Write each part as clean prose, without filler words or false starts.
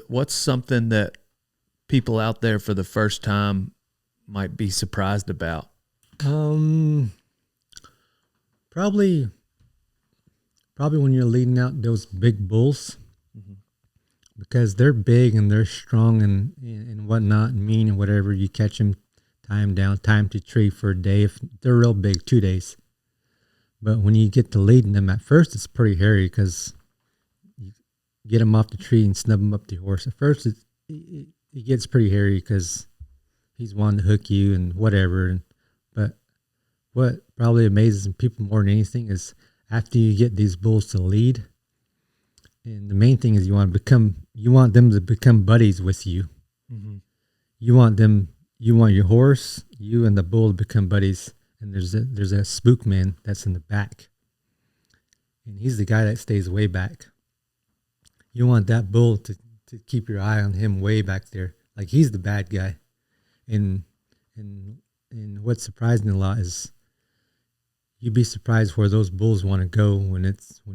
What's something that people out there for the first time might be surprised about? Probably when you're leading out those big bulls, because they're big and they're strong and whatnot, and mean and whatever. You catch them, tie them down, tie them to tree for a day. If they're real big, 2 days. But when you get to leading them, at first it's pretty hairy because you get them off the tree and snub them up to your horse. At first it gets pretty hairy because he's wanting to hook you and whatever. But what probably amazes people more than anything is after you get these bulls to lead, and the main thing is you want them to become buddies with you. Mm-hmm. You want your horse, you and the bull to become buddies. And there's a spook man that's in the back, and he's the guy that stays way back. You want that bull to keep your eye on him way back there, like he's the bad guy. And what's surprising a lot is you'd be surprised where those bulls want to go when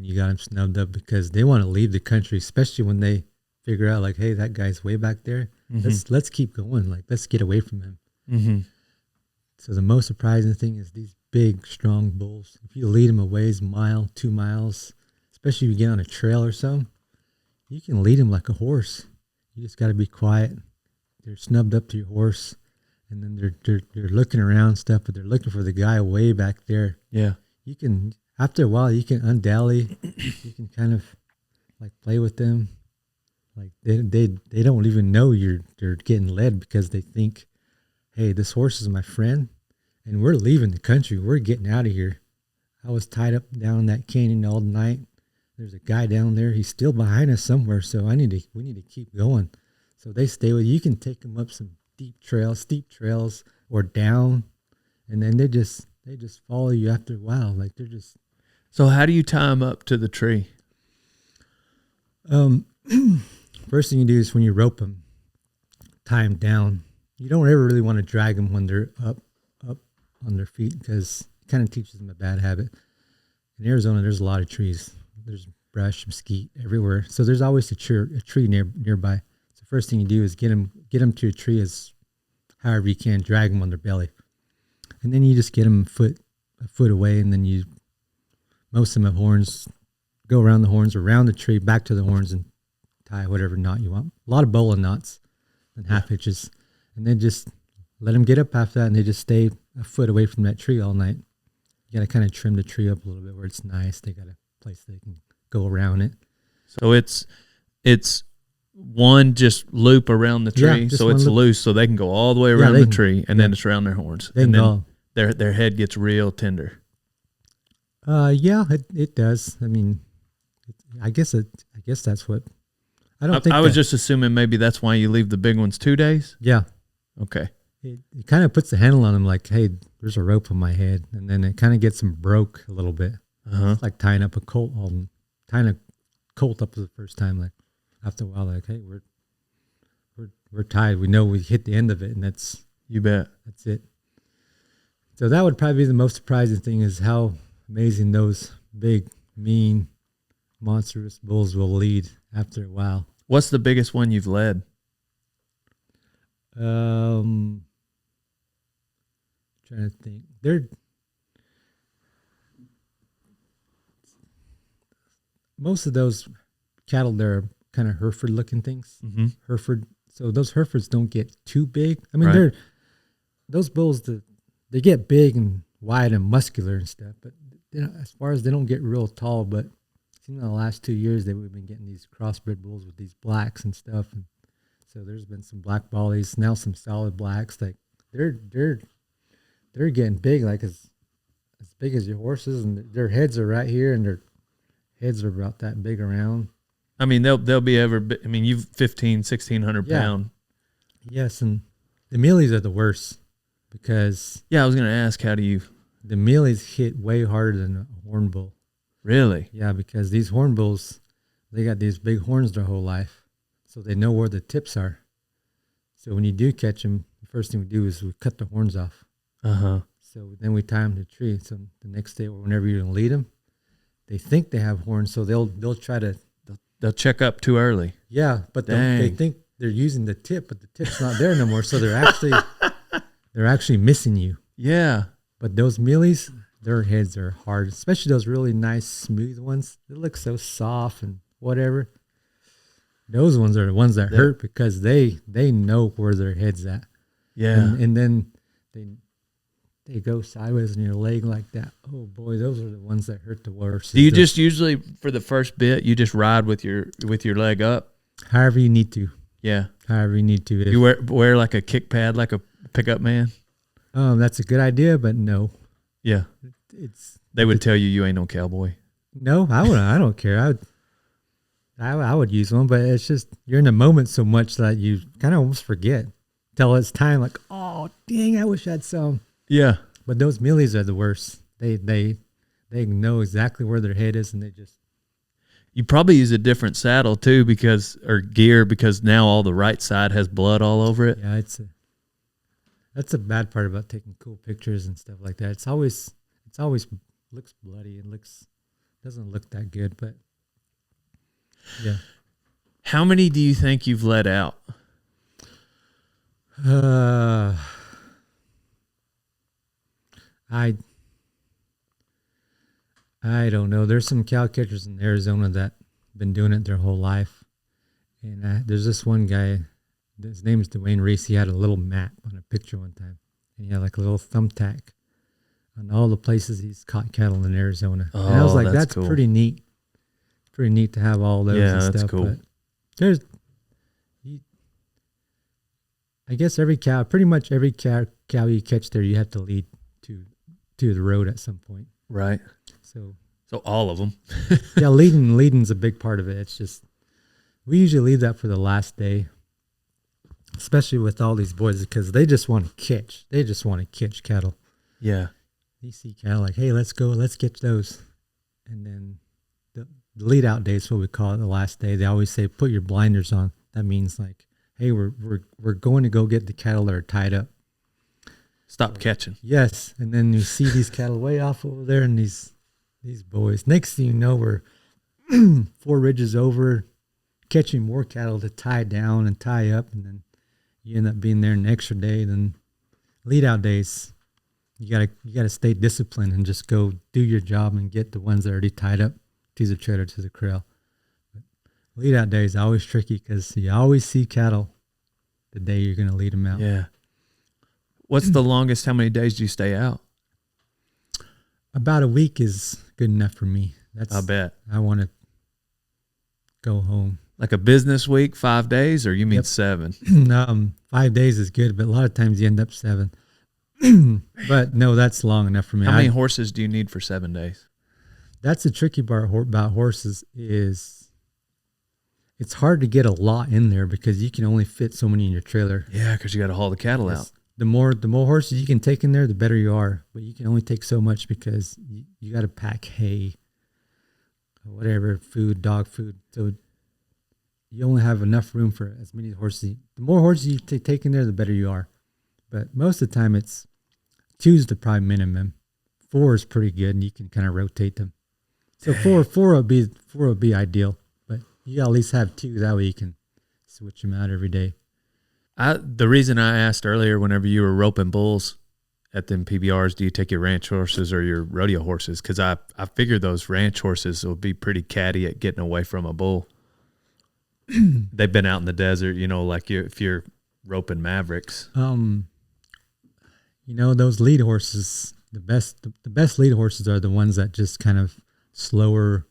you got them snubbed up, because they want to leave the country, especially when they figure out like, hey, that guy's way back there. Mm-hmm. Let's keep going. Like, let's get away from him. Mm-hmm. So the most surprising thing is these big, strong bulls. If you lead them a ways, mile, 2 miles, especially if you get on a trail or something, you can lead them like a horse. You just got to be quiet. They're snubbed up to your horse, and then they're looking around and stuff, but they're looking for the guy way back there. Yeah. You can, after a while, you can undally. You can kind of like play with them. Like they don't even know they're getting led, because they think, hey, this horse is my friend, and we're leaving the country. We're getting out of here. I was tied up down that canyon all night. There's a guy down there. He's still behind us somewhere, so we need to keep going. So they stay with you. You can take them up some steep trails, or down, and then they just follow you after a while. Like, they're just. So how do you tie them up to the tree? First thing you do is when you rope them, tie them down. You don't ever really want to drag them when they're up on their feet, because it kind of teaches them a bad habit. In Arizona, there's a lot of trees. There's brush, mesquite everywhere. So there's always a tree nearby. So first thing you do is get them to a tree as however you can, drag them on their belly. And then you just get them a foot away, and then most of them have horns. Go around the horns, around the tree, back to the horns, and tie whatever knot you want. A lot of bowling knots and half hitches. And then just let them get up after that, and they just stay a foot away from that tree all night. You got to kind of trim the tree up a little bit where it's nice. They got a place they can go around it. So it's one just loop around the tree, so it's loose, so they can go all the way around the tree, and then it's around their horns, and then their head gets real tender. Yeah, it does. I mean, I guess that's what. I was just assuming maybe that's why you leave the big ones 2 days. Yeah. Okay. It kind of puts the handle on them, like, hey, there's a rope on my head, and then it kind of gets them broke a little bit. Uh-huh. It's like tying up a colt. Tying a colt up for the first time. Like, after a while, like, hey, we're tied. We know we hit the end of it, and that's you bet. That's it. So that would probably be the most surprising thing, is how amazing those big, mean, monstrous bulls will lead after a while. What's the biggest one you've led? Trying to think. Most of those cattle, they're kind of Hereford looking things. Mm-hmm. Hereford. So those Herefords don't get too big. I mean, those bulls, they get big and wide and muscular and stuff, but as far as they don't get real tall. But in the last 2 years that we've been getting these crossbred bulls with these blacks and stuff, and so there's been some black bollies, now some solid blacks. Like they're getting big, like as big as your horses, and their heads are right here, and their heads are about that big around. I mean, they'll be you've 1,600 pound. Yes, and the mealies are the worst, because I was going to ask, how do you? The mealies hit way harder than a horn bull. Really? Yeah, because these horn bulls, they got these big horns their whole life, so they know where the tips are. So when you do catch them, the first thing we do is we cut the horns off. Uh-huh. So then we tie them to the tree. So the next day, or whenever you're going to lead them, they think they have horns, so they'll try to They'll check up too early. Yeah, but they think they're using the tip, but the tip's not there no more. So they're actually missing you. Yeah. But those muleys, their heads are hard, especially those really nice, smooth ones. They look so soft and whatever. Those ones are the ones that hurt because they know where their head's at. Yeah. And then they go sideways in your leg like that. Oh boy, those are the ones that hurt the worst. Do you just usually for the first bit you just ride with your leg up? However you need to. Yeah. However you need to. You wear like a kick pad like a pickup man? That's a good idea, but no. Yeah. They would tell you ain't no cowboy. No, I don't care. I would use one, but it's just you're in the moment so much that you kind of almost forget till it's time. Like, oh dang, I wish I had some. Yeah, but those muleys are the worst. They know exactly where their head is, and they just. You probably use a different saddle too, or gear because now all the right side has blood all over it. Yeah, that's a bad part about taking cool pictures and stuff like that. It's always looks bloody and doesn't look that good, but. Yeah. How many do you think you've let out? I don't know. There's some cow catchers in Arizona that been doing it their whole life, and there's this one guy. His name is Dwayne Reese. He had a little map on a picture one time, and he had like a little thumbtack on all the places he's caught cattle in Arizona. Oh, and I was like, that's cool. Pretty neat. Pretty neat to have all those and stuff. That's cool. But I guess pretty much every cow you catch there, you have to lead to the road at some point. Right. So all of them. yeah, leading's a big part of it. It's just we usually leave that for the last day, especially with all these boys because they just want to catch. They just want to catch cattle. Yeah. You see cattle like, hey, let's go, let's catch those, and then. The lead out day is what we call it. The last day, they always say, "Put your blinders on." That means like, "Hey, we're going to go get the cattle that are tied up." Stop catching. Yes, and then you see these cattle way off over there, and these boys. Next thing you know, we're 4 ridges over, catching more cattle to tie down and tie up, and then you end up being there an extra day. Then lead out days, you gotta stay disciplined and just go do your job and get the ones that are already tied up. To the trailer, to the corral. But lead out day is always tricky because you always see cattle the day you're going to lead them out. Yeah. What's the longest? How many days do you stay out? About a week is good enough for me. I bet. I want to go home. Like a business week, 5 days, or you mean 7? 5 days is good, but a lot of times you end up 7. But no, that's long enough for me. How many horses do you need for 7 days? That's the tricky part about horses is it's hard to get a lot in there because you can only fit so many in your trailer. Yeah, because you got to haul the cattle out. The more horses you can take in there, the better you are. But you can only take so much because you got to pack hay, whatever, food, dog food. So you only have enough room for as many horses. The more horses you take in there, the better you are. But most of the time, it's 2 is the probably minimum. 4 is pretty good, and you can kind of rotate them. So four would be ideal, but you gotta at least have 2. That way you can switch them out every day. The reason I asked earlier, whenever you were roping bulls at them PBRs, do you take your ranch horses or your rodeo horses? Because I figured those ranch horses will be pretty catty at getting away from a bull. They've been out in the desert, like if you're roping Mavericks. Those lead horses, the best lead horses are the ones that just kind of slower,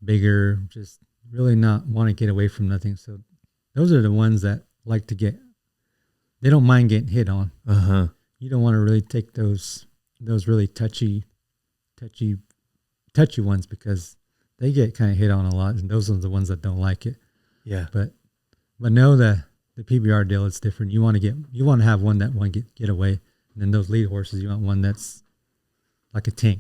bigger, just really not want to get away from nothing. So those are the ones that like to they don't mind getting hit on. You don't want to really take those really touchy ones because they get kind of hit on a lot, and those are the ones that don't like it. Yeah. But no, the PBR deal is different. You want to have one that want to get away, and then those lead horses, you want one that's like a tank.